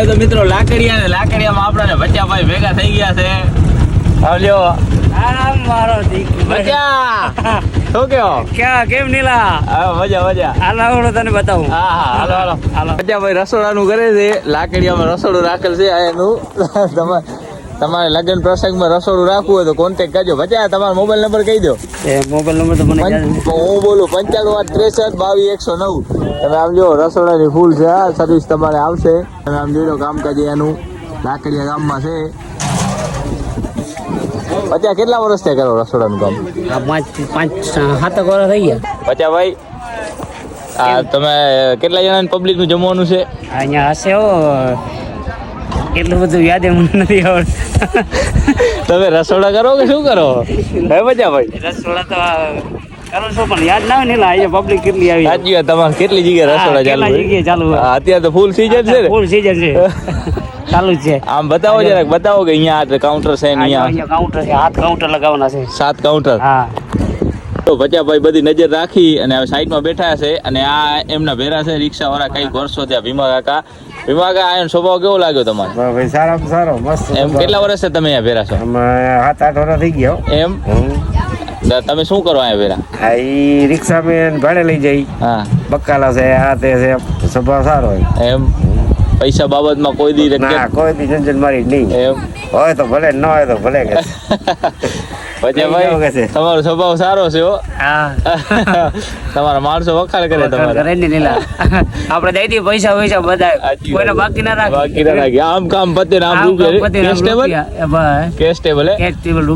આવ્યો તો મિત્રો લાકડિયા ને લાકડિયામાં આપણા બચ્ચાભાઈ ભેગા થઈ ગયા છે. આવજો મારો દીકરો બચ્ચા શું કેવો કેમ નીલા? મજા હાલો તને બતાવું. હા હાલો બચ્ચાભાઈ રસોડાનું કરે છે. લાકડિયામાં રસોડું રાખેલ છે એનું. તમારે લગ્ન પ્રસંગમાં રસોડું રાખવું હોય તો કોન્ટેક્ટ કરજો. બચ્ચા તમારો મોબાઈલ નંબર કહી દો. મોબાઈલ નંબર તો મને હું બોલું 9563 તમે આમ જો રસોડાની ફૂલ છે. આ સર્વિસ તમારે આવશે. તમે આમ જોઈ લો કામકાજ એનું લાકડિયા ગામમાં છે. બચ્ચા કેટલા વર્ષ થયા કરો રસોડાનું કામ? 5-7 વર્ષ થઈ ગયા. બચ્ચા ભાઈ તમે કેટલા જણા પબ્લિક નું જમવાનું છે? અહીંયા હશે એટલું બધું યાદ મને નથી આવડતું. તમે રસોડા કરો કે શું કરો હે બચ્ચા ભાઈ? રસોડા તો કરો છો પણ યાદ ના આવે ને. અહીંયા પબ્લિક કેટલી આવી. સાચી વાત. તમારે કેટલી જગ્યાએ રસોડા ચાલુ? અત્યારે તો ફૂલ સીઝન છે ને. ફૂલ સીઝન છે. ચાલુ છે. આમ બતાવો જરાક બતાવો કે અહીંયા કાઉન્ટર છે ને અહીંયા કાઉન્ટર છે. 7 કાઉન્ટર લગાવવાના છે. 7 કાઉન્ટર. હા તો બચ્ચાભાઈ બધી નજર રાખી અને હવે સાઈડમાં બેઠા છે. અને આ એમના ભેરા છે રિક્ષા વાળા. કઈક વર્ષો ત્યાં ભીમા કાકા. ભીમા કાકા આનો સ્વભાવ કેવો લાગ્યો તમારે? ભાઈ સારો મસ્ત. એમ કેટલા વર્ષ છે તમે અહીંયા ભેરા છો? 7-8 વર્ષ થઈ ગયા. એમ તમે શું કરો અહીંયા ભેરા? આ રિક્ષા મેં ભાડે લઈ જઈ. હા બકાલા છે આ તે છે. સ્વભાવ સારો હોય. એમ પૈસા બાબતમાં કોઈ દી ના કોઈ દી ઝંઝટ મારી નહીં. એમ હોય તો ભલે ન હોય તો ભલે કે બચ્ચાભાઈ તમારો સ્વભાવ સારો છે હો. હા તમારા માણસો વખાણ કરે તમારે. કરે ને નીલા. આપણે દઈ દઈએ પૈસા બધા. કોઈને બાકી ના રાખે. આમ કામ પતે ને આમ રૂપિયા. કેસ્ટેબલ કેસ્ટેબલ